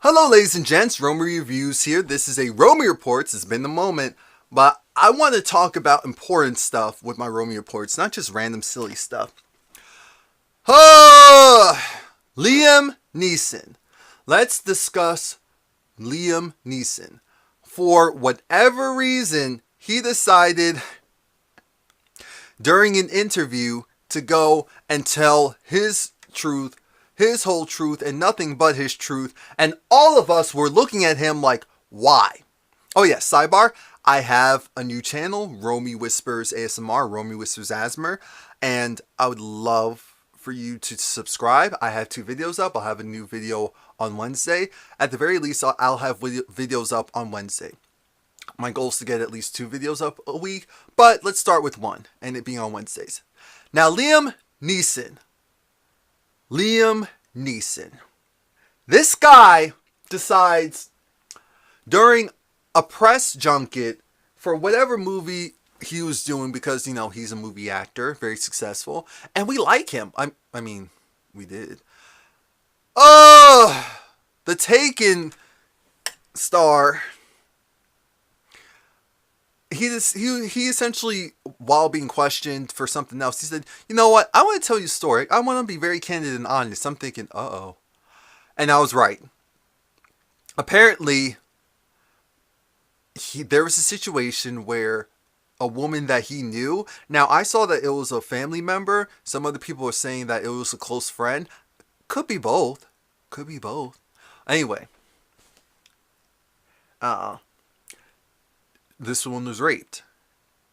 Hello ladies and gents, Romie Reviews here. This is a Romie Reports. It's been a moment, but I want to talk about important stuff with my Romie Reports, not just random silly stuff. Liam Neeson. Let's discuss Liam Neeson. For whatever reason, he decided during an interview to go and tell his truth, his whole truth, and nothing but his truth. And all of us were looking at him like, why? Oh yeah, sidebar, I have a new channel, Romie Whispers ASMR, Romie Whispers ASMR, and I would love for you to subscribe. I have 2 videos up. I'll have a new video on Wednesday. At the very least, I'll have videos up on Wednesday. My goal is to get at least 2 videos up a week, but let's start with 1, and it being on Wednesdays. Now, Liam Neeson. This guy decides during a press junket for whatever movie he was doing, because, you know, he's a movie actor, very successful, and we like him. I mean, we did. The Taken star. He essentially, while being questioned for something else, he said, you know what, I want to tell you a story. I want to be very candid and honest. I'm thinking, uh-oh. And I was right. Apparently, there was a situation where a woman that he knew, now I saw that it was a family member. Some other people were saying that it was a close friend. Could be both. Could be both. Anyway. This woman was raped,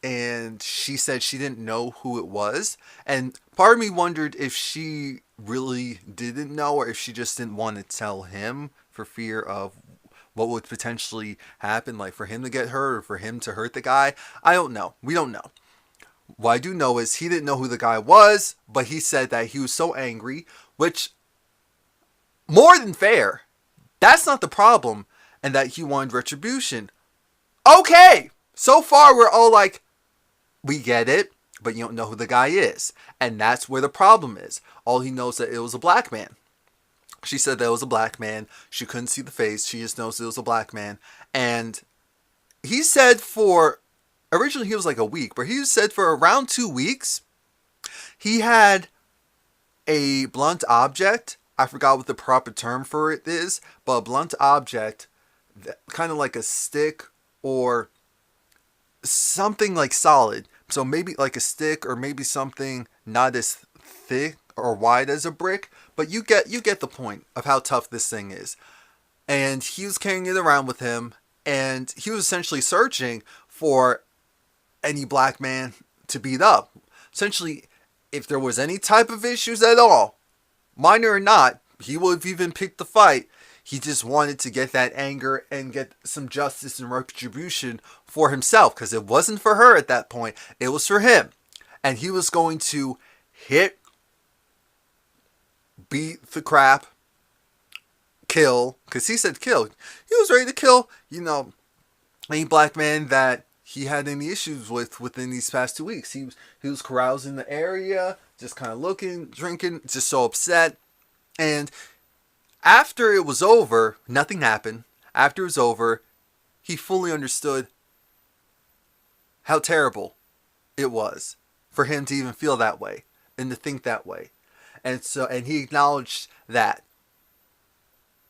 and she said she didn't know who it was, and part of me wondered if she really didn't know, or if she just didn't want to tell him for fear of what would potentially happen, like for him to get hurt or for him to hurt the guy. I don't know. We don't know. What I do know is he didn't know who the guy was, but he said that he was so angry, which, more than fair, that's not the problem, and that he wanted retribution. Okay, so far we're all like, we get it, but you don't know who the guy is. And that's where the problem is. All he knows that it was a black man. She said that it was a black man. She couldn't see the face. She just knows it was a black man. And he said originally he was like a week, but he said for around 2 weeks, he had a blunt object. I forgot what the proper term for it is, but a blunt object, kind of like a stick, or something like solid. So maybe like a stick, or maybe something not as thick or wide as a brick, but you get the point of how tough this thing is. And he was carrying it around with him, and he was essentially searching for any black man to beat up. Essentially, if there was any type of issues at all, minor or not, he would have even picked the fight. He just wanted to get that anger and get some justice and retribution for himself, because it wasn't for her at that point. It was for him. And he was going to beat the crap, kill, because he said kill. He was ready to kill, you know, any black man that he had any issues with within these past 2 weeks. He was carousing the area, just kind of looking, drinking, just so upset. And after it was over, nothing happened. After it was over, he fully understood how terrible it was for him to even feel that way and to think that way. And he acknowledged that.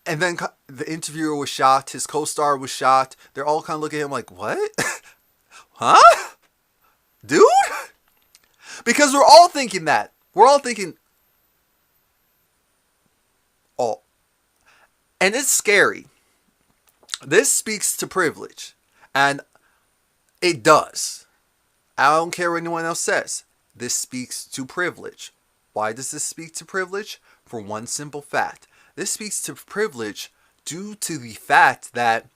And then the interviewer was shocked. His co-star was shocked. They're all kind of looking at him like, what? Huh? Dude? Because we're all thinking that. We're all thinking, oh. And it's scary. This speaks to privilege. And it does. I don't care what anyone else says. This speaks to privilege. Why does this speak to privilege? For one simple fact. This speaks to privilege due to the fact that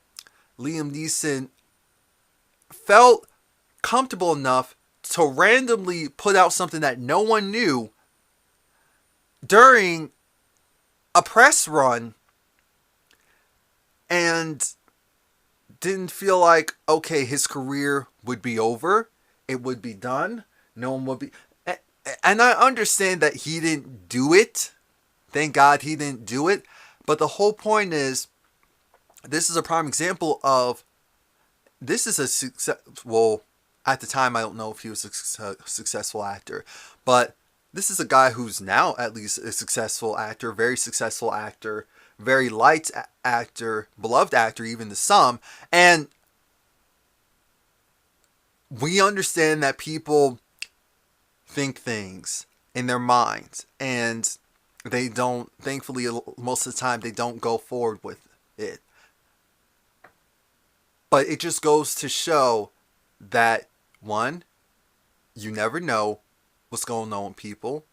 Liam Neeson felt comfortable enough to randomly put out something that no one knew during a press run, and didn't feel like, okay, his career would be over. It would be done. No one would be. And I understand that he didn't do it. Thank God he didn't do it. But the whole point is, this is a prime example of, this is a success. Well, at the time, I don't know if he was a successful actor, but this is a guy who's now at least a successful actor, very successful actor, very liked actor, beloved actor, even to some. And we understand that people think things in their minds, and they don't, thankfully, most of the time, they don't go forward with it. But it just goes to show that, one, you never know what's going on with people,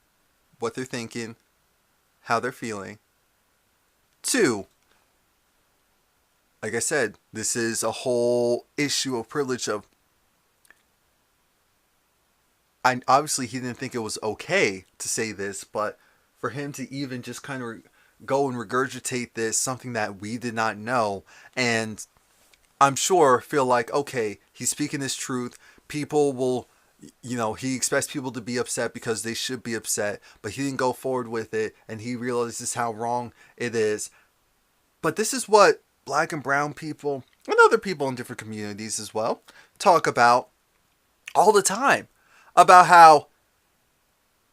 what they're thinking, how they're feeling. Two, like I said, this is a whole issue of privilege of, obviously he didn't think it was okay to say this, but for him to even just kind of go and regurgitate this, something that we did not know, and I'm sure feel like, okay, he's speaking his truth. People will, he expects people to be upset because they should be upset, but he didn't go forward with it, and he realizes how wrong it is. But this is what black and brown people, and other people in different communities as well, talk about all the time. About how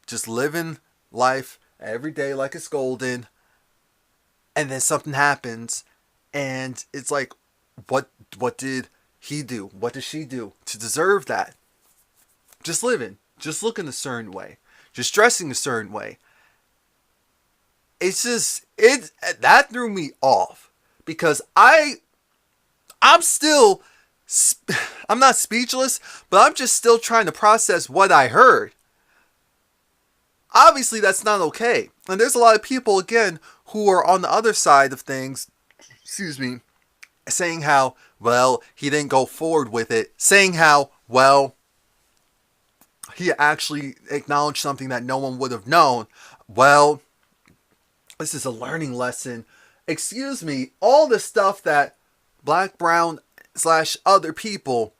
just living life every day like it's golden, and then something happens, and it's like, what did he do? What did she do to deserve that? Just living, just looking a certain way, just dressing a certain way. It's just, that threw me off, because I'm still, I'm not speechless, but I'm just still trying to process what I heard. Obviously, that's not okay. And there's a lot of people, again, who are on the other side of things, excuse me, saying how, well, he didn't go forward with it. Saying how, well, he actually acknowledged something that no one would have known. Well, this is a learning lesson. Excuse me, all the stuff that black, brown, / other people,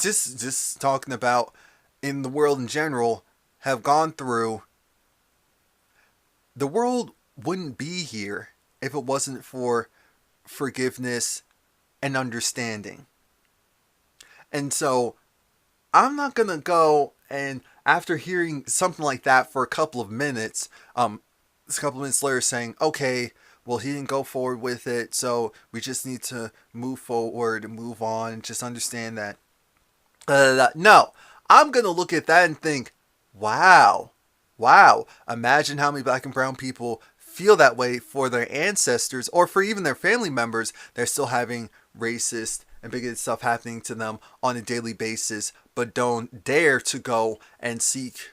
just talking about in the world in general, have gone through. The world wouldn't be here if it wasn't for forgiveness and understanding. And so I'm not gonna go and, after hearing something like that for a couple of minutes, a couple of minutes later saying, okay, well, he didn't go forward with it, so we just need to move forward and move on and just understand that. No, I'm gonna look at that and think, wow, imagine how many black and brown people feel that way for their ancestors, or for even their family members. They're still having racist and bigoted stuff happening to them on a daily basis, but don't dare to go and seek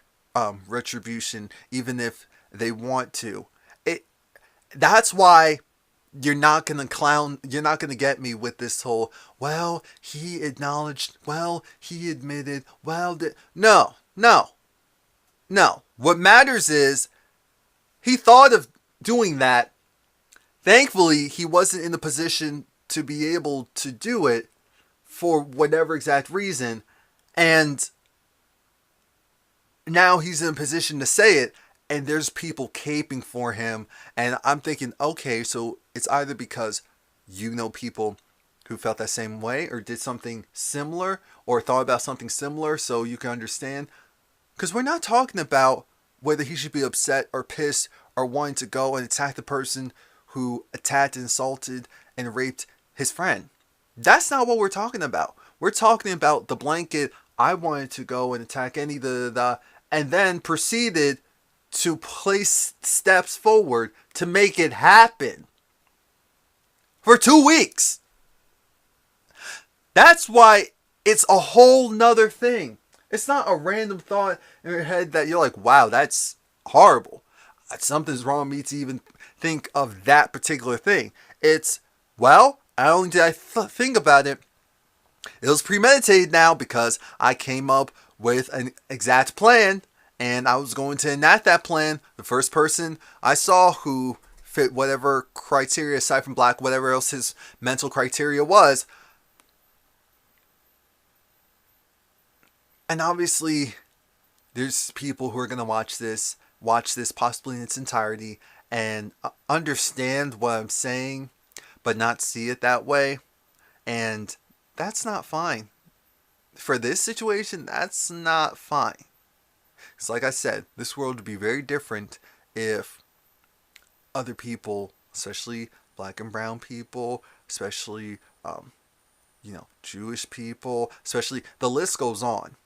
retribution, even if they want to. That's why you're not gonna get me with this whole, well, he acknowledged, well, he admitted, well, no. What matters is, he thought of doing that. Thankfully, he wasn't in the position to be able to do it for whatever exact reason, and now he's in a position to say it, and there's people caping for him. And I'm thinking, okay, so it's either because you know people who felt that same way, or did something similar, or thought about something similar, so you can understand. Because we're not talking about whether he should be upset or pissed or wanting to go and attack the person who attacked, insulted, and raped his friend. That's not what we're talking about. We're talking about the blanket, I wanted to go and attack any and then proceeded to place steps forward to make it happen for 2 weeks. That's why it's a whole nother thing. It's not a random thought in your head that you're like, wow, that's horrible. Something's wrong with me to even think of that particular thing. It's, well, not only did I think about it, it was premeditated now, because I came up with an exact plan, and I was going to enact that plan. The first person I saw who fit whatever criteria, aside from black, whatever else his mental criteria was. And obviously, there's people who are going to watch this possibly in its entirety, and understand what I'm saying, but not see it that way. And that's not fine. For this situation, that's not fine. It's like I said, this world would be very different if other people, especially black and brown people, especially Jewish people, especially the list goes on,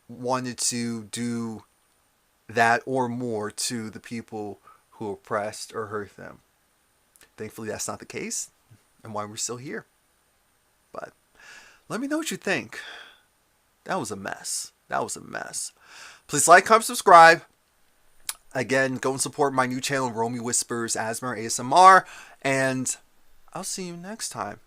wanted to do that or more to the people who oppressed or hurt them. Thankfully, that's not the case, and why we're still here. But let me know what you think. That was a mess. That was a mess. Please like, comment, subscribe. Again, go and support my new channel, Romie Whispers ASMR, and I'll see you next time.